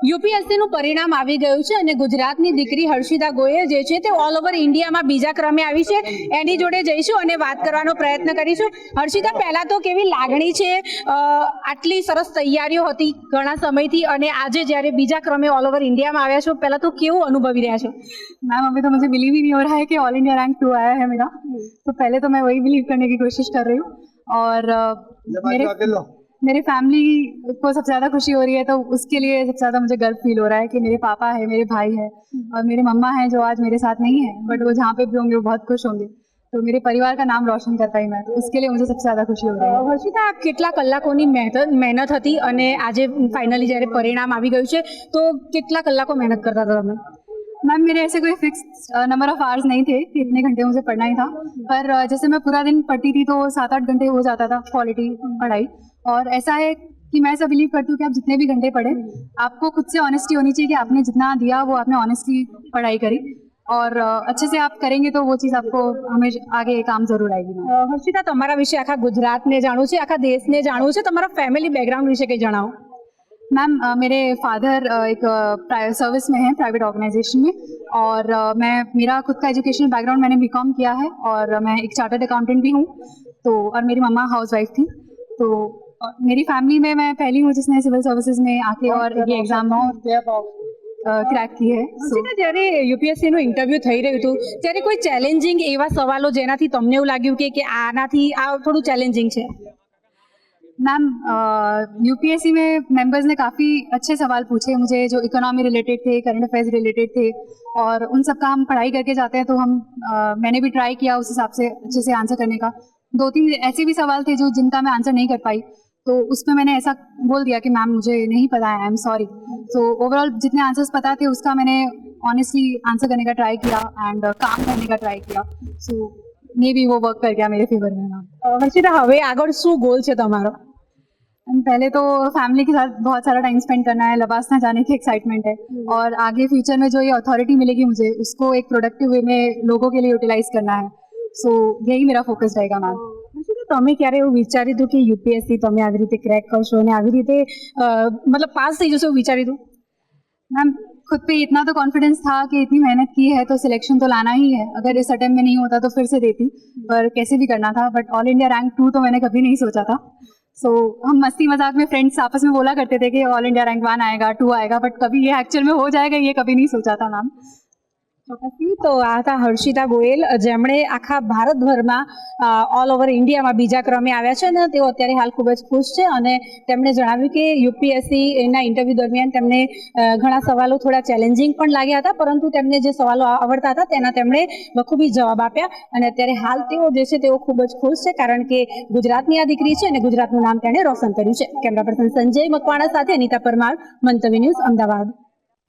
UPSC નું પરિણામ આવી ગયું છે અને ગુજરાતની દીકરી હર્ષિતા ગોયલ જે છે તે ઓલ ઓવર ઇન્ડિયામાં બીજા ક્રમે આવી છે. એની જોડે જઈશું અને વાત કરવાનો પ્રયત્ન કરીશું. હર્ષિતા, પહેલા તો કેવી લાગણી છે? આટલી સરસ તૈયારીઓ હતી ઘણા સમયથી અને આજે જ્યારે બીજા ક્રમે ઓલ ઓવર इंडिया में आया છો, पहला तो केवो अनुभवी रहा छो? मैम अभी तो मुझे बिलीव ही नहीं हो रहा है कि ऑल इंडिया रैंक 2 आया है मेरा. तो पहले तो मैं वही बिलीव करने की कोशिश कर रही हूँ और मेरे फैमिली को सबसे ज़्यादा खुशी हो रही है, तो उसके लिए सबसे ज़्यादा मुझे गर्व फील हो रहा है कि मेरे पापा है, मेरे भाई है और मेरे मम्मा हैं जो आज मेरे साथ नहीं है, बट वो जहाँ पे भी होंगे वो बहुत खुश होंगे. तो मेरे परिवार का नाम रोशन कर पाई मैं, तो उसके लिए मुझे सबसे ज़्यादा खुशी हो रही है. હર્ષિતા, કેટલા કલાકોની મહેનત હતી અને આજે ફાઇનલી જ્યારે પરિણામ આવી ગયું છે તો કેટલા કલાકો મહેનત કરતા હતા તમે? मैम मेरे ऐसे कोई फिक्स नंबर ऑफ आवर्स नहीं थे कि इतने घंटे मुझे पढ़ना ही था, पर जैसे मैं पूरा दिन पढ़ती थी तो 7-8 घंटे हो जाता था क्वालिटी पढ़ाई. और ऐसा है कि मैं ऐसा बिलीव करती हूँ कि आप जितने भी घंटे पढ़े, आपको खुद से ऑनेस्टी होनी चाहिए कि आपने जितना दिया वो आपने ऑनेस्टली पढ़ाई करी और अच्छे से आप करेंगे तो वो चीज़ आपको हमेशा आगे काम जरूर आएगी. હર્ષિતા, તમારા વિશે આખા ગુજરાતને જાણવું છે, આખા દેશને જાણવું છે, તમારા ફેમિલી બેકગ્રાઉન્ડ વિશે કંઈ જણાવો. मैम मेरे फादर एक सर्विस में हैं, प्राइवेट ऑर्गेनाइजेशन में, और मैं मेरा खुद का एजुकेशनल बैकग्राउंड मैंने बीकॉम किया है और मैं एक चार्टर्ड अकाउंटेंट भी हूँ. तो और मेरी मम्मा हाउसवाइफ थी, तो मेरी फैमिली में मैं पहली हूँ जिसने सिविल सर्विसेज में आके और ये एग्जाम क्रैक की है. જ્યારે યુપીએસસી નું ઇન્ટરવ્યુ થઈ રહ્યું હતું ત્યારે કોઈ ચેલેન્જિંગ એવા સવાલો જેનાથી તમને એવું લાગ્યું કે આનાથી આ થોડું ચેલેન્જિંગ છે? मैम यूपीएससी में मेंबर्स ने काफ़ी अच्छे सवाल पूछे मुझे, जो इकोनॉमी रिलेटेड थे, करंट अफेयर्स रिलेटेड थे, और उन सब का हम पढ़ाई करके जाते हैं तो हम मैंने भी ट्राई किया उस हिसाब से अच्छे से आंसर करने का. 2-3 ऐसे भी सवाल थे जो जिनका मैं आंसर नहीं कर पाई, तो उसमें मैंने ऐसा बोल दिया कि मैम मुझे नहीं पता है, आई एम सॉरी. तो ओवरऑल जितने आंसर्स पता थे उसका मैंने ऑनेस्टली आंसर करने का ट्राई किया एंड काम करने का ट्राई किया. सो मे बी वो वर्क कर गया मेरे फेवर में. હર્ષિતા, હવે આગળ શું ગોલ છે તમારો? पहले तो फैमिली के साथ बहुत सारा टाइम स्पेंड करना है, लबासना जाने की एक्साइटमेंट है, और आगे फ्यूचर में जो ये अथॉरिटी मिलेगी मुझे उसको एक प्रोडक्टिव वे में लोगों के लिए यूटिलाइज करना है. सो यही मेरा फोकस रहेगा मैम. તમે ક્યારે એવું વિચાર્યું હતું કે યુપીએસસી તમે આવી રીતે ક્રેક કરશો અને આવી રીતે मतलब પાસ થઈ જશો એવું વિચાર્યું હતું? मैम खुद पे इतना तो कॉन्फिडेंस था कि इतनी मेहनत की है तो सिलेक्शन तो लाना ही है. अगर इस अटेम्प्ट में नहीं होता तो फिर से देती, पर कैसे भी करना था. बट ऑल इंडिया रैंक 2 तो मैंने कभी नहीं सोचा था. सो हम मस्ती मजाक में फ्रेंड्स आपस में बोला करते थे कि ऑल इंडिया रैंक 1 आएगा, 2 आएगा, बट कभी ये एक्चुअल में हो जाएगा ये कभी नहीं सोचा था मैम. તો આ હતા હર્ષિતા ગોયલ, જેમણે આખા ભારતભરમાં ઓલ ઓવર ઇન્ડિયામાં બીજા ક્રમે આવ્યા છે અને તેઓ અત્યારે હાલ ખૂબ જ ખુશ છે. અને તેમણે જણાવ્યું કે યુપીએસસી એના ઇન્ટરવ્યૂ દરમિયાન તેમને ઘણા સવાલો થોડા ચેલેન્જિંગ પણ લાગ્યા હતા, પરંતુ તેમને જે સવાલો આવડતા હતા તેના તેમણે બખૂબી જવાબ આપ્યા. અને અત્યારે હાલ તેઓ જે છે તેઓ ખૂબ જ ખુશ છે, કારણ કે ગુજરાતની આ દીકરી છે અને ગુજરાતનું નામ તેણે રોશન કર્યું છે. કેમેરા પર્સન સંજય મકવાણા સાથે અનિતા પરમાર, મંતવ્ય ન્યૂઝ, અમદાવાદ.